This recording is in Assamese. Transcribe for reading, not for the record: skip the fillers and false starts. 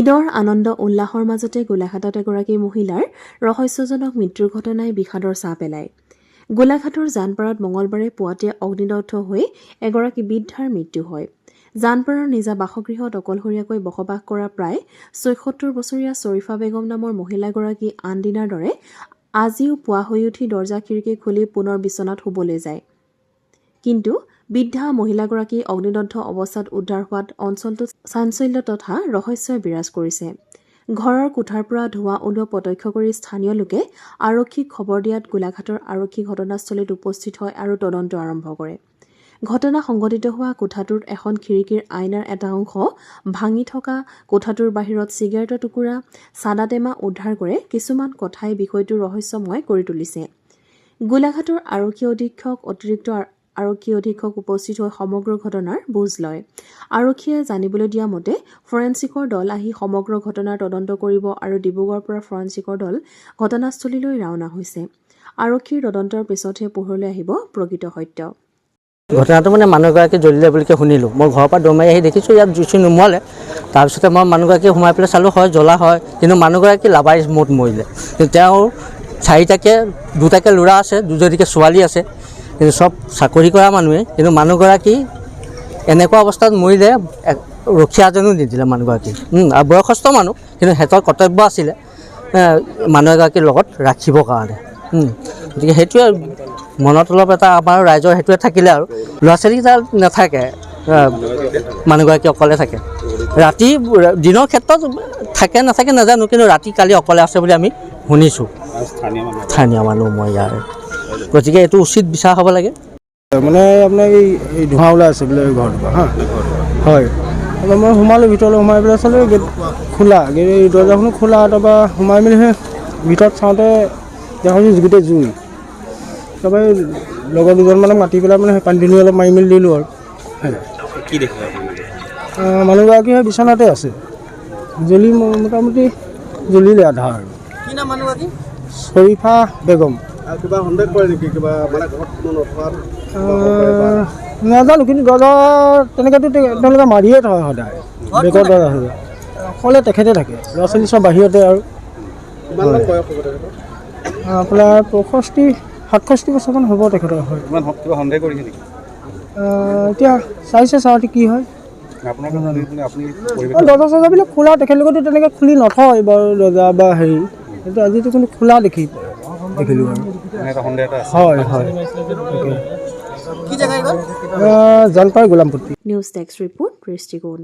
ঈদৰ আনন্দ উল্লাহৰ মাজতে গোলাঘাটত এগৰাকী মহিলাৰ ৰহস্যজনক মৃত্যুৰ ঘটনাই বিষাদৰ ছাঁ পেলায়। গোলাঘাটৰ জানপাৰাত মঙলবাৰে পুৱাতে অগ্নিদগ্ধ হৈ এগৰাকী বৃদ্ধাৰ মৃত্যু হয়। জানপাৰাৰ নিজা বাসগৃহত অকলশৰীয়াকৈ বসবাস কৰা প্ৰায় ৭৪ বছৰীয়া শ্বৰীফা বেগম নামৰ মহিলাগৰাকী আন দিনাৰ দৰে আজিও পুৱা হৈ উঠি দৰ্জা খিৰিকী খুলি পুনৰ বিচনাত শুবলৈ যায়। কিন্তু বৃদ্ধা মহিলাগৰাকী অগ্নিদগ্ধ অৱস্থাত উদ্ধাৰ হোৱাত অঞ্চলটোত চাঞ্চল্য তথা ৰহস্যই বিৰাজ কৰিছে। ঘৰৰ কোঠাৰ পৰা ধোঁৱা ওলোৱা প্ৰত্যক্ষ কৰি স্থানীয় লোকে আৰক্ষীক খবৰ দিয়াত গোলাঘাটৰ আৰক্ষী ঘটনাস্থলীত উপস্থিত হয় আৰু তদন্ত আৰম্ভ কৰে। ঘটনা সংঘটিত হোৱা কোঠাটোৰ এখন খিৰিকীৰ আইনাৰ এটা অংশ ভাঙি থকা কোঠাটোৰ বাহিৰত চিগাৰেটৰ টুকুৰা, চাদা টেমা উদ্ধাৰ কৰে। কিছুমান কথাই বিষয়টো ৰহস্যময় কৰি তুলিছে। গোলাঘাটৰ আৰক্ষী অধীক্ষক অতিৰিক্ত আৰক্ষী অধীক্ষক উপস্থিত হৈ সমগ্ৰ ঘটনাৰ বুজ লয়। আৰক্ষীয়ে জানিবলৈ দিয়া মতে ফৰেনচিকৰ দল আহি সমগ্ৰ ঘটনাৰ তদন্ত কৰিব আৰু ডিব্ৰুগড়ৰ পৰা ফৰেনচিকৰ দল ঘটনাস্থলীলৈ ৰাওনা হৈছে। আৰক্ষীৰ তদন্তৰ পিছতহে পোহৰলৈ আহিব প্ৰকৃত সত্য। ঘটনাটো মানে মানুহগৰাকী জ্বলিলে বুলি শুনিলোঁ। মই ঘৰৰ পৰা দৌৰ মাৰি আহি দেখিছোঁ ইয়াত জুই নুমুৱালে। তাৰপিছতে মই মানুহগৰাকী সোমাই পেলাই চালোঁ, হয় জ্বলা হয়, কিন্তু মানুহগৰাকী লাবাৰিছ মত মৰিলে। কিন্তু তেওঁৰ দুটাকে ল'ৰা আছে, দুজনীকে ছোৱালী আছে, কিন্তু চব চাকৰি কৰা মানুহে। কিন্তু মানুহগৰাকী এনেকুৱা অৱস্থাত মৰিলে, ৰখীয়া এজনো নিদিলে মানুহগৰাকী। আৰু বয়সস্থ মানুহ, কিন্তু সিহঁতৰ কৰ্তব্য আছিলে মানুহ এগৰাকীৰ লগত ৰাখিবৰ কাৰণে। গতিকে সেইটোৱে মনত অলপ এটা আমাৰ ৰাইজৰ সেইটোৱে থাকিলে আৰু ল'ৰা ছোৱালীকেইটা নাথাকে, মানুহগৰাকী অকলে থাকে। ৰাতি দিনৰ ক্ষেত্ৰত থাকে নাথাকে নাজানো, কিন্তু ৰাতি কালি অকলে আছে বুলি আমি শুনিছোঁ স্থানীয় মানুহ মই ইয়াৰ। গতিকে এইটো উচিত বিচাৰ হ'ব লাগে। মানে আপোনাৰ এই ধোঁৱা ওলাই আছে বোলে ঘৰৰ পৰা, হা হয়। মই সোমালোঁ ভিতৰলৈ, সোমাই পেলাই চালোঁ গেট খোলা, দৰ্জাখনো খোলা। তাৰপৰা সোমাই মেলি সেই ভিতৰত চাওঁতে দেখাইছোঁ গোটেই জুই। তাৰপৰা লগৰ দুজনমানক মাতি পেলাই মানে সেই পানী দুনি অলপ মাৰি মেলি দিলোঁ আৰু। কি দেখিলে মানুহগৰাকী সেই বিচনাতে আছে, জ্বলি মোটামুটি জ্বলিলে আধা আৰু। কি নাম মানুহগৰাকী? শ্বৰীফা বেগম। কিবা সন্দেহ কৰে নেকি, কিবা মানে ঘৰত কোনো নথকাত? নাজানো, কিন্তু দৰ্জা তেনেকৈতো তেওঁলোকে মাৰিয়ে থয় সদায়। বেগৰ দৰ্জা অকলে তেখেতে থাকে, ল'ৰা ছোৱালী চব বাহিৰতে আৰু। কিমান বয়স হ'ব তেখেতৰ? আপোনাৰ 65-67 বছৰমান হ'ব তেখেতৰ। হয়, কিবা সন্দেহ কৰিছে নেকি? এতিয়া চাওঁতে কি হয়। দৰ্জা চৰ্জাবিলাক খোলা, তেখেতলোকেতো তেনেকৈ খুলি নথয় বাৰু দৰ্জা বা হেৰি। কিন্তু আজিতো কিন্তু খোলা দেখিলোঁ আৰু। হয় হয়, জানপাৰা গোলামপুৰ। নিউজ ডেস্ক ৰিপৰ্ট দৃষ্টিকোণ।